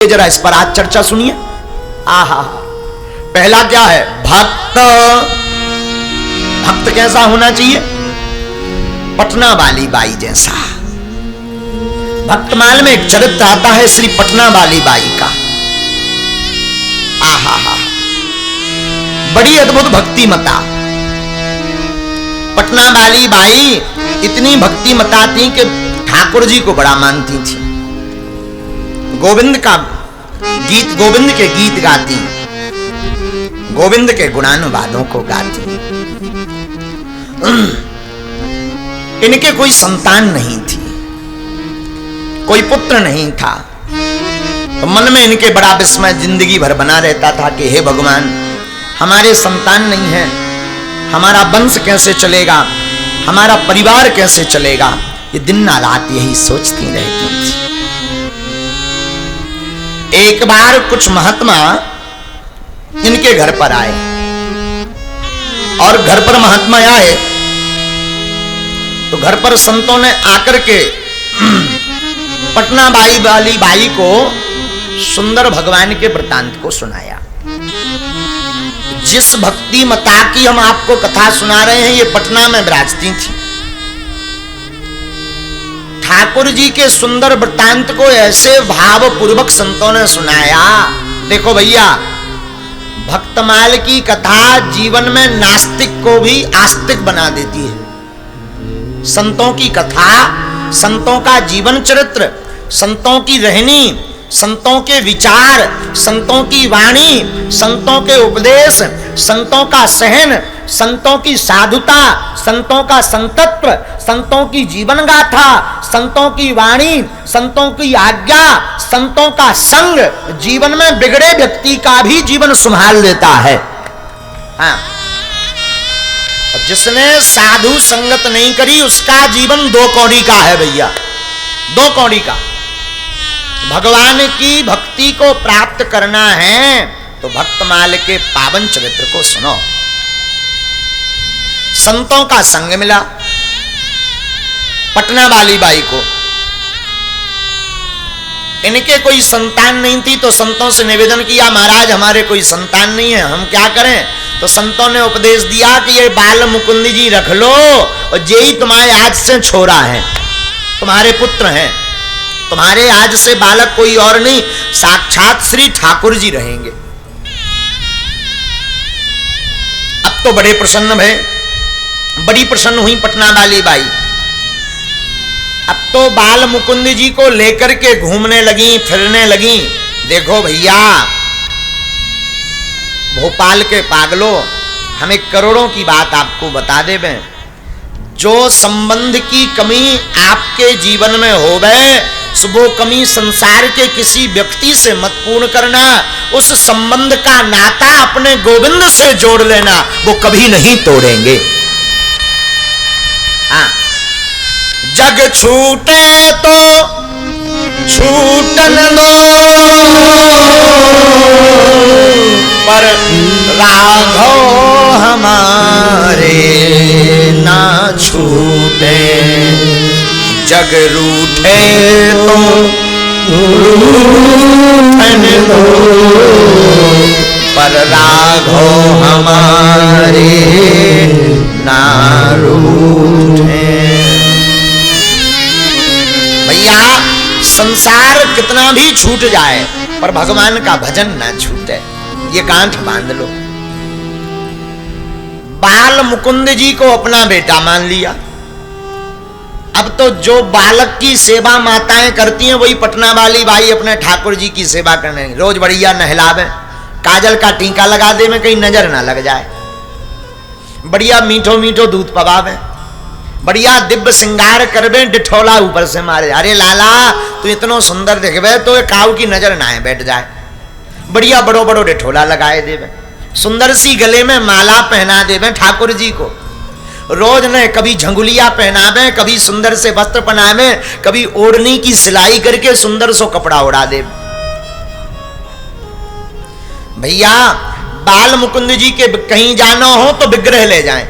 जरा इस पर आज चर्चा सुनिए। आहा, पहला क्या है? भक्त। भक्त कैसा होना चाहिए? पटना वाली बाई जैसा। भक्तमाल में एक चरित्र आता है श्री पटना वाली बाई का। आहा हा, बड़ी अद्भुत भक्तिमता। पटना वाली बाई इतनी भक्तिमता थी कि ठाकुर जी को बड़ा मानती थी। गोविंद का गीत, गोविंद के गीत गाती, गोविंद के गुणानुवादों को गाती। इनके कोई संतान नहीं थी, कोई पुत्र नहीं था। तो मन में इनके बड़ा विस्मय जिंदगी भर बना रहता था कि हे भगवान, हमारे संतान नहीं है, हमारा वंश कैसे चलेगा, हमारा परिवार कैसे चलेगा। ये दिन ना रात यही सोचती रहती थी। एक बार कुछ महात्मा इनके घर पर आए और घर पर महात्मा आए तो घर पर संतों ने आकर के पटना बाई वाली बाई को सुंदर भगवान के वृतांत को सुनाया। जिस भक्ति मता की हम आपको कथा सुना रहे हैं, ये पटना में विराजती थी। ठाकुर जी के सुंदर वृत्तांत को ऐसे भावपूर्वक संतों ने सुनाया। देखो भैया, भक्तमाल की कथा जीवन में नास्तिक को भी आस्तिक बना देती है। संतों की कथा, संतों का जीवन चरित्र, संतों की रहनी, संतों के विचार, संतों की वाणी, संतों के उपदेश, संतों का सहन, संतों की साधुता, संतों का संतत्व, संतों की जीवन गाथा, संतों की वाणी, संतों की आज्ञा, संतों का संग जीवन में बिगड़े व्यक्ति का भी जीवन संभाल देता है। हाँ, जिसने साधु संगत नहीं करी उसका जीवन दो कौड़ी का है भैया, दो कौड़ी का। भगवान की भक्ति को प्राप्त करना है तो भक्तमाल के पावन चरित्र को सुनो। संतों का संग मिला पटना वाली बाई को। इनके कोई संतान नहीं थी तो संतों से निवेदन किया, महाराज हमारे कोई संतान नहीं है, हम क्या करें? तो संतों ने उपदेश दिया कि ये बाल मुकुंद जी रख लो और यही तुम्हारे आज से छोरा है, तुम्हारे पुत्र हैं, तुम्हारे आज से बालक कोई और नहीं, साक्षात श्री ठाकुर जी रहेंगे। अब तो बड़े प्रसन्न भय, बड़ी प्रसन्न हुई पटना वाली बाई। अब तो बाल मुकुंद जी को लेकर के घूमने लगी, फिरने लगी। देखो भैया, भोपाल के पागलों, हम एक करोड़ों की बात आपको बता दें। जो संबंध की कमी आपके जीवन में होवे, वो कमी संसार के किसी व्यक्ति से मत पूर्ण करना। उस संबंध का नाता अपने गोविंद से जोड़ लेना, वो कभी नहीं तोड़ेंगे। हाँ, जग छूटे तो छूटन दो, पर राघव हमारे ना छूटे। जग रूठे तो रूठन दो, पर राघव हमारे ना रूठे। भैया, संसार कितना भी छूट जाए पर भगवान का भजन ना छूटे, ये गांठ बांध लो। बाल मुकुंद जी को अपना बेटा मान लिया। अब तो जो बालक की सेवा माताएं करती हैं वही पटना वाली भाई अपने ठाकुर जी की सेवा करने, रोज बढ़िया नहलावे, काजल का टीका लगा दे में कहीं नजर ना लग जाए, बढ़िया मीठो मीठो दूध पवावे, बढ़िया दिव्य श्रृंगार करवे, डिठोला ऊपर से मारे। अरे लाला, तू इतनो सुंदर दिखवे तो काऊ की नजर ना है बैठ जाए। बढ़िया बड़ो बड़ो डिठोला लगाए देवे, सुंदर सी गले में माला पहना देवे ठाकुर जी को। रोज ने कभी झंगुलिया पहनावे, कभी सुंदर से वस्त्र पहनावे, कभी ओढ़नी की सिलाई करके सुंदर सो कपड़ा उड़ा दे। भैया, बाल मुकुंद जी के कहीं जाना हो तो विग्रह ले जाएं।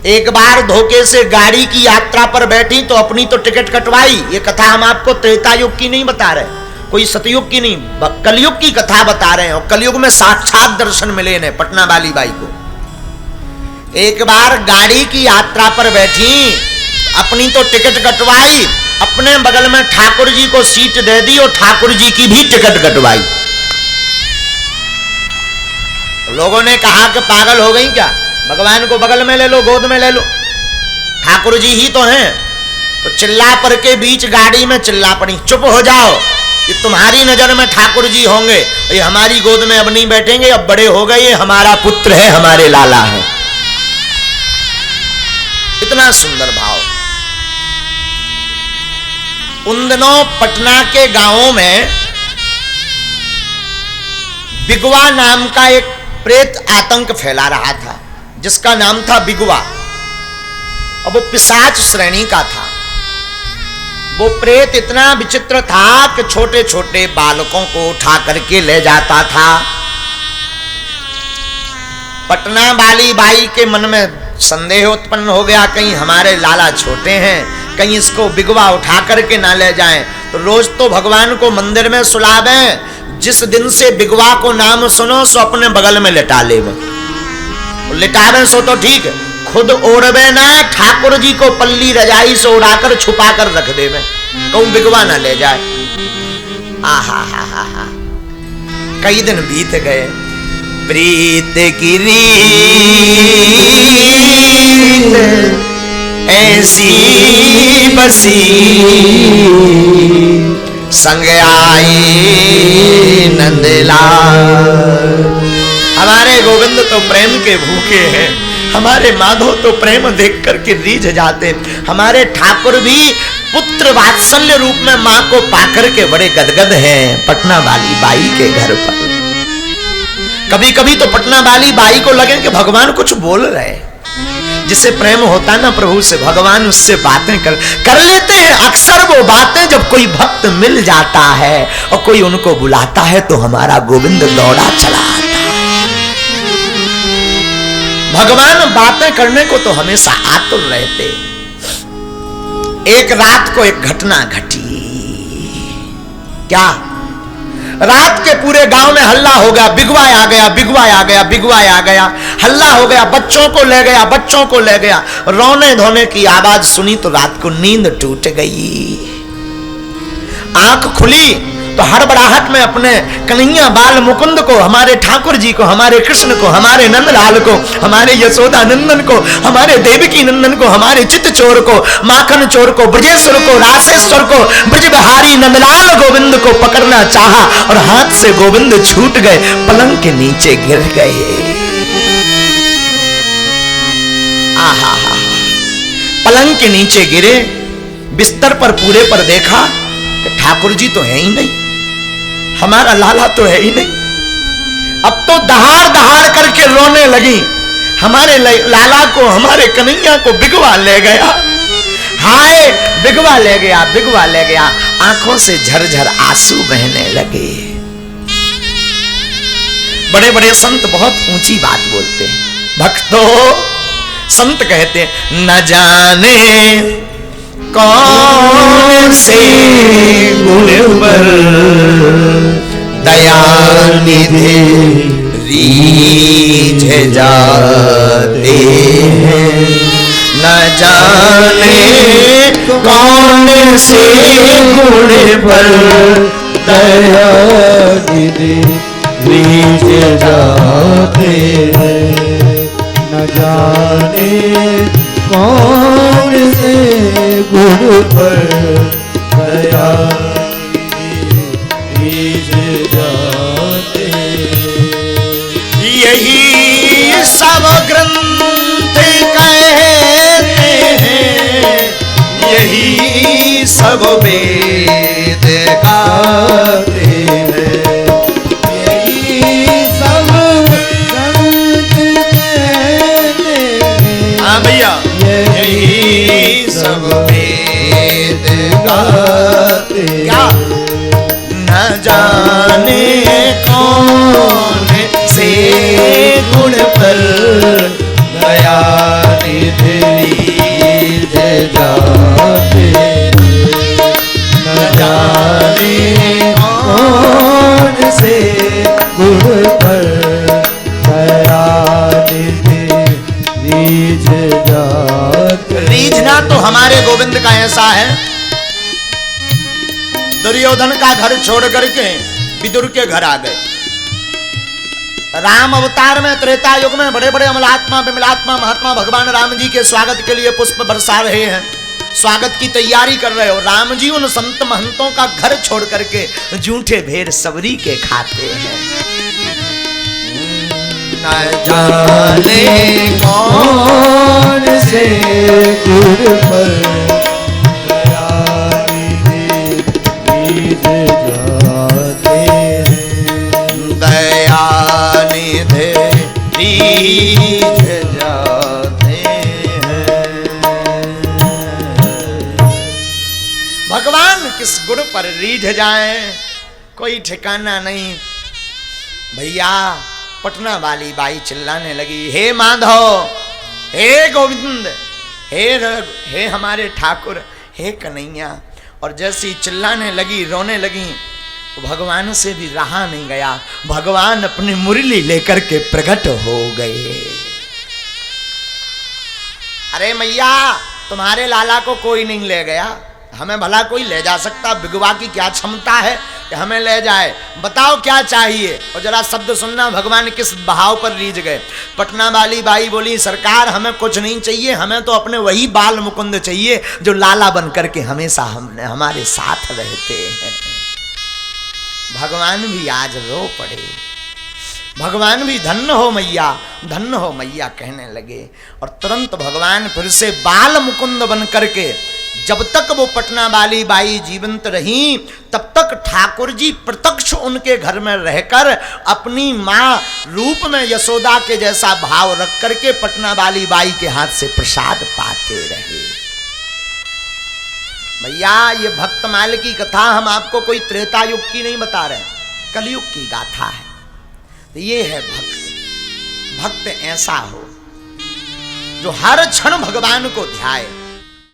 एक बार धोखे से गाड़ी की यात्रा पर बैठी तो अपनी तो टिकट कटवाई। ये कथा हम आपको त्रेता युग की नहीं बता रहे, कोई सतयुग की नहीं, कलयुग की कथा बता रहे हैं। और कलयुग में साक्षात दर्शन मिले ने पटना वाली बाई को। एक बार गाड़ी की यात्रा पर बैठी, अपनी तो टिकट कटवाई, अपने बगल में ठाकुर जी को सीट दे दी और ठाकुर जी की भी टिकट कटवाई। लोगों ने कहा कि पागल हो गई क्या, भगवान को बगल में ले लो, गोद में ले लो, ठाकुर जी ही तो हैं। तो चिल्ला पर के बीच गाड़ी में चिल्ला पड़ी, चुप हो जाओ, ये तुम्हारी नजर में ठाकुर जी होंगे, ये हमारी गोद में अब नहीं बैठेंगे, अब बड़े हो गए, ये हमारा पुत्र है, हमारे लाला है। इतना सुंदर भाव। उन दिनों पटना के गांवों में बिगवा नाम का एक प्रेत आतंक फैला रहा था, जिसका नाम था बिगवा। अब वो पिशाच श्रेणी का था। वो प्रेत इतना विचित्र था कि छोटे छोटे बालकों को उठा करके ले जाता था। पटना वाली बाई के मन में संदेह उत्पन्न हो गया, कहीं हमारे लाला छोटे हैं, कहीं इसको बिगवा उठा करके ना ले जाएं। तो रोज तो भगवान को मंदिर में सुलावें, जिस दिन से बिगवा को नाम सुनो सो अपने बगल में लिटा ले, लिटावे सो तो ठीक, खुद ओढ़वे ना, ठाकुर जी को पल्ली रजाई से उड़ाकर छुपा कर रख देवे, कहूं बिगवा ना ले जाए। आहा हा हा हा। कई दिन बीत गए। प्रीत की रीत ऐसी बसी, संग आई नंदलाल। हमारे गोविंद तो प्रेम के भूखे हैं, हमारे माधव तो प्रेम देख करके रीझ जाते। हमारे ठाकुर भी पुत्र वात्सल्य रूप में मां को पाकर के बड़े गदगद हैं पटना वाली बाई के घर पर। कभी कभी तो पटना वाली बाई को लगे कि भगवान कुछ बोल रहे। जिसे प्रेम होता ना प्रभु से, भगवान उससे बातें कर लेते हैं। अक्सर वो बातें जब कोई भक्त मिल जाता है और कोई उनको बुलाता है तो हमारा गोविंद दौड़ा चला आता है। भगवान बातें करने को तो हमेशा आतुर रहते। एक रात को एक घटना घटी। क्या? रात के पूरे गांव में हल्ला हो गया, बिगवा आ गया, बिगवा आ गया, बिगवा आ गया। हल्ला हो गया, बच्चों को ले गया, बच्चों को ले गया। रोने धोने की आवाज सुनी तो रात को नींद टूट गई। आंख खुली तो हड़बड़ाहट में अपने कन्हैया बाल मुकुंद को, हमारे ठाकुर जी को, हमारे कृष्ण को, हमारे नंदलाल को, हमारे यशोदा नंदन को, हमारे देवकी नंदन को, हमारे चित्त चोर को, माखन चोर को, ब्रजेश्वर को, रासेश्वर को, ब्रज बिहारी नंदलाल गोविंद को पकड़ना चाहा और हाथ से गोविंद छूट गए, पलंग के नीचे गिर गए। आहा, पलंग के नीचे गिरे। बिस्तर पर पूरे पर देखा ठाकुर जी तो है ही नहीं, हमारा लाला तो है ही नहीं। अब तो दहाड़ दहाड़ करके रोने लगी। हमारे लाला को, हमारे कन्हैया को बिगवा ले गया, हाय बिगवा ले गया, बिगवा ले गया। आंखों से झरझर आंसू बहने लगे। बड़े बड़े संत बहुत ऊंची बात बोलते हैं। भक्तों, संत कहते हैं न जाने कौन से गुण पर दया निधि रीझ जाते हैं। न जाने कौन से गुण पर दया निधि रीझ जाते हैं। न जाने कौन से गुण पर दया रीझ जाते। यही सब ग्रंथ कहते हैं, यही सब वेद गाते हैं। यही सब ग्रंथ कहते हैं, हाँ भैया, यही सब वेद गाते। क्या? न जाने कौन से गुण पर दया निधि रीझ जाते। न जाने गोविंद का ऐसा है, दुर्योधन का घर छोड़ करके विदुर के घर आ गए। राम अवतार में त्रेता युग में बड़े बड़े अमलात्मा विमलात्मा महात्मा भगवान राम जी के स्वागत के लिए पुष्प बरसा रहे हैं, स्वागत की तैयारी कर रहे हो। राम जी उन संत महंतों का घर छोड़ करके जूठे भेड़ सबरी के खाते हैं। न जाने कौन से गुर पर जाते हैं, दया निधे रीझ जाते हैं। भगवान किस गुण पर रीझ जाए कोई ठिकाना नहीं। भैया पटना वाली बाई चिल्लाने लगी, हे माधव, हे गोविंद, हे हमारे ठाकुर, हे कन्हैया। और जैसी चिल्लाने लगी, रोने लगी, तो भगवान से भी रहा नहीं गया। भगवान अपनी मुरली लेकर के प्रकट हो गए। अरे मैया, तुम्हारे लाला को कोई नहीं ले गया, हमें भला कोई ले जा सकता? विगवा की क्या क्षमता है कि हमें ले जाए? बताओ क्या चाहिए? और जरा शब्द सुनना, भगवान किस भाव पर रीझ गए। पटना वाली बाई बोली, सरकार हमें कुछ नहीं चाहिए, हमें तो अपने वही बाल मुकुंद चाहिए जो लाला बन करके हमेशा हमारे साथ रहते हैं। भगवान भी आज रो पड़े। भगवान भी धन्य हो मैया, धन्य हो मैया कहने लगे। और तुरंत भगवान फिर से बाल मुकुंद बन करके, जब तक वो पटना वाली बाई जीवंत रही तब तक ठाकुर जी प्रत्यक्ष उनके घर में रहकर अपनी माँ रूप में यशोदा के जैसा भाव रख करके पटना वाली बाई के हाथ से प्रसाद पाते रहे। भैया ये भक्तमाल की कथा हम आपको कोई त्रेता युग की नहीं बता रहे, कलयुग की गाथा है। तो ये है भक्त। भक्त ऐसा हो जो हर क्षण भगवान को ध्याए,